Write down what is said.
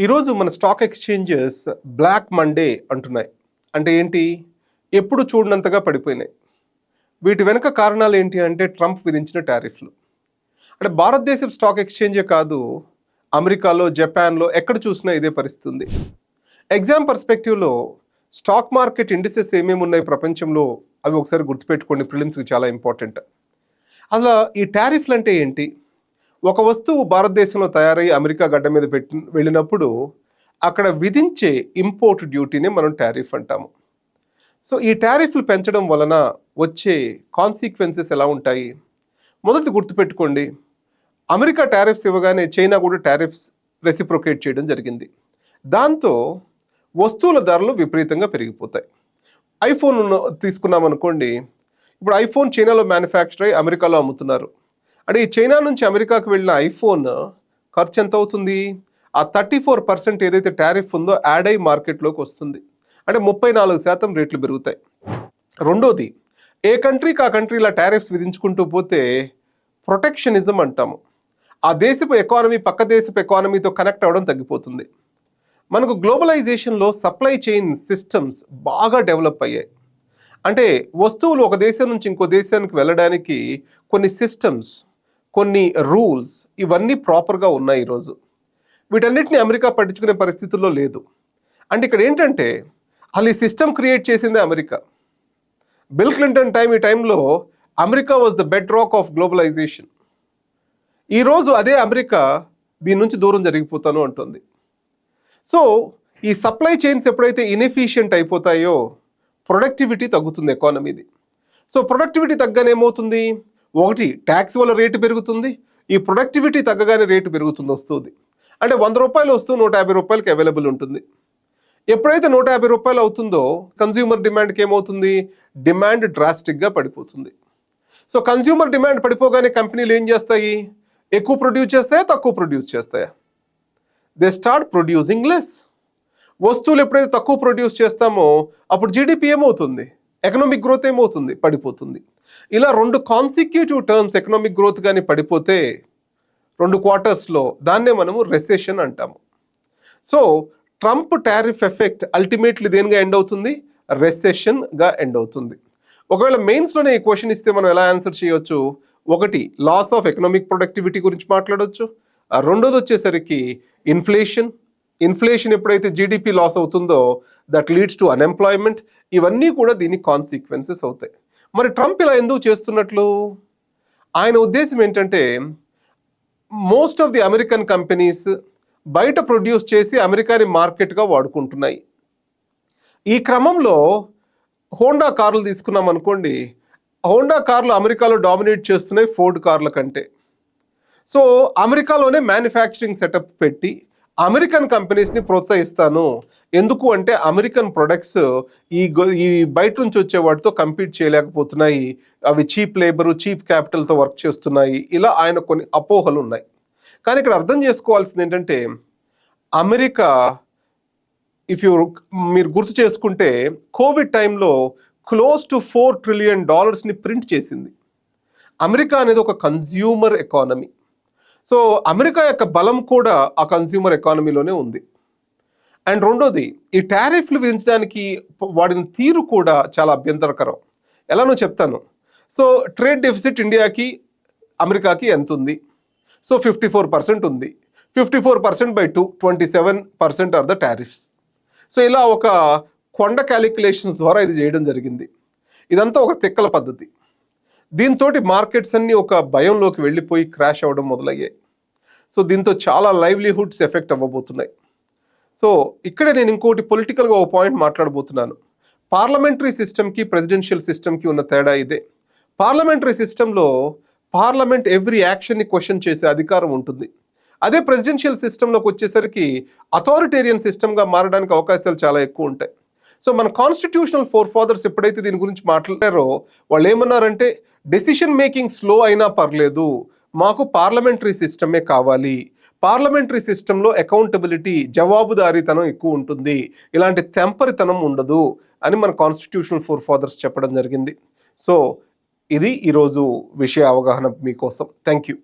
ఈరోజు మన stock exchanges black Monday అంటున్నాయి. అంటే ఏంటి? ఎప్పుడు చూడనంతగా పడిపోయినాయి. వీటి వెనుక కారణాలు ఏంటి అంటే ట్రంప్ విధించిన టారిఫ్లు. అంటే భారతదేశం స్టాక్ ఎక్స్చేంజే కాదు, అమెరికాలో, జపాన్లో ఎక్కడ చూసినా ఇదే పరిస్థితి ఉంది. ఎగ్జామ్ పర్స్పెక్టివ్లో స్టాక్ మార్కెట్ ఇండిసెస్ ఏమేమి ఉన్నాయి ప్రపంచంలో అవి ఒకసారి గుర్తుపెట్టుకోండి. ప్రిలిమ్స్కి చాలా ఇంపార్టెంట్. అలా ఈ టారిఫ్లు అంటే ఏంటి? ఒక వస్తువు భారతదేశంలో తయారై అమెరికా గడ్డ మీద వెళ్ళినప్పుడు అక్కడ విధించే ఇంపోర్ట్ డ్యూటీని మనం టారిఫ్ అంటాము. సో ఈ టారిఫ్లు పెంచడం వలన వచ్చే కాన్సిక్వెన్సెస్ ఎలా ఉంటాయి? మొదటి గుర్తుపెట్టుకోండి, అమెరికా టారిఫ్స్ ఇవ్వగానే చైనా కూడా టారిఫ్స్ రెసిప్రొకేట్ చేయడం జరిగింది. దాంతో వస్తువుల ధరలు విపరీతంగా పెరిగిపోతాయి. ఐఫోన్ తీసుకున్నాం అనుకోండి, ఇప్పుడు ఐఫోన్ చైనాలో మ్యానుఫ్యాక్చర్ అయ్యి అమెరికాలో అమ్ముతున్నారు. అంటే ఈ చైనా నుంచి అమెరికాకు వెళ్ళిన ఐఫోన్ ఖర్చు ఎంత అవుతుంది? ఆ 34% ఏదైతే టారిఫ్ ఉందో యాడ్ అయ్యి మార్కెట్లోకి వస్తుంది. అంటే 34% రేట్లు పెరుగుతాయి. రెండోది, ఏ కంట్రీకి ఆ కంట్రీ ఇలా టారిఫ్స్ విధించుకుంటూ పోతే ప్రొటెక్షనిజం అంటాము. ఆ దేశపు ఎకానమీ పక్క దేశపు ఎకానమీతో కనెక్ట్ అవ్వడం తగ్గిపోతుంది. మనకు గ్లోబలైజేషన్లో సప్లై చైన్ సిస్టమ్స్ బాగా డెవలప్ అయ్యాయి. అంటే వస్తువులు ఒక దేశం నుంచి ఇంకో దేశానికి వెళ్ళడానికి కొన్ని సిస్టమ్స్, కొన్ని రూల్స్ ఇవన్నీ ప్రాపర్గా ఉన్నాయి ఈరోజు. వీటన్నిటిని అమెరికా పట్టించుకునే పరిస్థితుల్లో లేదు. అంటే ఇక్కడ ఏంటంటే అసలు ఈ సిస్టమ్ క్రియేట్ చేసిందే అమెరికా. బిల్ క్లింటన్ ఈ టైంలో America was the bedrock of globalisation. ఈరోజు అదే అమెరికా దీని నుంచి దూరం జరిగిపోతాను అంటుంది. సో ఈ సప్లై చైన్స్ ఎప్పుడైతే ఇన్ఎఫిషియంట్ అయిపోతాయో ప్రొడక్టివిటీ తగ్గుతుంది ఎకానమీది. సో ప్రొడక్టివిటీ తగ్గగానే ఏమవుతుంది? ఒకటి, ట్యాక్స్ వల్ల రేటు పెరుగుతుంది. ఈ ప్రొడక్టివిటీ తగ్గగానే రేటు పెరుగుతుంది వస్తుంది. అంటే 100 రూపాయలు వస్తువు 150 రూపాయలకి అవైలబుల్ ఉంటుంది. ఎప్పుడైతే 150 రూపాయలు అవుతుందో కన్జ్యూమర్ డిమాండ్కి ఏమవుతుంది? డిమాండ్ డ్రాస్టిక్గా పడిపోతుంది. సో కన్జ్యూమర్ డిమాండ్ పడిపోగానే కంపెనీలు ఏం చేస్తాయి? ఎక్కువ ప్రొడ్యూస్ చేస్తాయా, తక్కువ ప్రొడ్యూస్ చేస్తాయా? They start producing less. వస్తువులు ఎప్పుడైతే తక్కువ ప్రొడ్యూస్ చేస్తామో అప్పుడు జీడిపి ఏమవుతుంది? ఎకనామిక్ గ్రోత్ ఏమవుతుంది? పడిపోతుంది. ఇలా 2 కాన్సిక్యూటివ్ టర్మ్స్ ఎకనామిక్ గ్రోత్ కానీ పడిపోతే 2 క్వార్టర్స్లో దాన్నే మనము రెసెషన్ అంటాము. So Trump tariff effect ultimately దేనిగా ఎండ్ అవుతుంది? రెసెషన్గా ఎండ్ అవుతుంది. ఒకవేళ మెయిన్స్లోనే ఈ క్వశ్చన్ ఇస్తే మనం ఎలా ఆన్సర్ చేయొచ్చు? ఒకటి, లాస్ ఆఫ్ ఎకనామిక్ ప్రొడక్టివిటీ గురించి మాట్లాడవచ్చు. రెండోది వచ్చేసరికి ఇన్ఫ్లేషన్ ఎప్పుడైతే జీడిపి లాస్ అవుతుందో దట్ లీడ్స్ టు అన్ఎంప్లాయ్మెంట్. ఇవన్నీ కూడా దీని కాన్సిక్వెన్సెస్ అవుతాయి. మరి ట్రంప్ ఇలా ఎందుకు చేస్తున్నట్లు? ఆయన ఉద్దేశం ఏంటంటే most of the American companies బయట ప్రొడ్యూస్ చేసి అమెరికాని మార్కెట్గా వాడుకుంటున్నాయి. ఈ క్రమంలో హోండా కార్లు తీసుకున్నాం అనుకోండి, హోండా కార్లు అమెరికాలో డామినేట్ చేస్తున్నాయి ఫోర్డ్ కార్ల కంటే. సో అమెరికాలోనే మ్యానుఫ్యాక్చరింగ్ సెటప్ పెట్టి అమెరికన్ కంపెనీస్ని ప్రోత్సహిస్తాను. ఎందుకు అంటే అమెరికన్ ప్రొడక్ట్స్ ఈ బయట నుంచి వచ్చే వాటితో కంపీట్ చేయలేకపోతున్నాయి. అవి చీప్ లేబరు, చీప్ క్యాపిటల్తో వర్క్ చేస్తున్నాయి. ఇలా ఆయన కొన్ని అపోహలు ఉన్నాయి. కానీ ఇక్కడ అర్థం చేసుకోవాల్సింది ఏంటంటే అమెరికా మీరు గుర్తు చేసుకుంటే కోవిడ్ టైంలో క్లోజ్ టు $4 ట్రిలియన్ ప్రింట్ చేసింది. అమెరికా అనేది ఒక కన్జ్యూమర్ ఎకానమీ. సో అమెరికా యొక్క బలం కూడా ఆ కన్స్యూమర్ ఎకానమీలోనే ఉంది. అండ్ రెండోది, ఈ టారిఫ్లు విధించడానికి వాడిన తీరు కూడా చాలా అభ్యంతరకరం. ఎలానో చెప్తాను. సో ట్రేడ్ డెఫిసిట్ ఇండియాకి అమెరికాకి ఎంత ఉంది? సో 54% ఉంది. 54% by 2, 27% are the tariffs. So ఇలా ఒక కొండ క్యాలిక్యులేషన్స్ ద్వారా ఇది చేయడం జరిగింది. ఇదంతా ఒక తిక్కల పద్ధతి. దీంతో మార్కెట్స్ అన్నీ ఒక భయంలోకి వెళ్ళిపోయి క్రాష్ అవ్వడం మొదలయ్యాయి. సో దీంతో చాలా లైవ్లీహుడ్స్ ఎఫెక్ట్ అవ్వబోతున్నాయి. సో ఇక్కడే నేను ఇంకోటి పొలిటికల్గా ఒక పాయింట్ మాట్లాడబోతున్నాను. పార్లమెంటరీ సిస్టమ్కి ప్రెసిడెన్షియల్ సిస్టమ్కి ఉన్న తేడా ఇదే. పార్లమెంటరీ సిస్టంలో పార్లమెంట్ ఎవ్రీ యాక్షన్ని క్వశ్చన్ చేసే అధికారం ఉంటుంది. అదే ప్రెసిడెన్షియల్ సిస్టంలోకి వచ్చేసరికి అథారిటేరియన్ సిస్టమ్గా మారడానికి అవకాశాలు చాలా ఎక్కువ ఉంటాయి. సో మన కాన్స్టిట్యూషనల్ ఫాదర్స్ ఎప్పుడైతే దీని గురించి మాట్లాడారో వాళ్ళు ఏమన్నారంటే డెసిషన్ మేకింగ్ స్లో అయినా పర్లేదు, మాకు పార్లమెంటరీ సిస్టమే కావాలి. పార్లమెంటరీ సిస్టంలో అకౌంటబిలిటీ, జవాబుదారీతనం ఎక్కువ ఉంటుంది, ఇలాంటి తెంపరితనం ఉండదు అని మన కాన్స్టిట్యూషనల్ ఫాదర్స్ చెప్పడం జరిగింది. సో ఇది ఈరోజు విషయ అవగాహన మీకోసం. Thank you.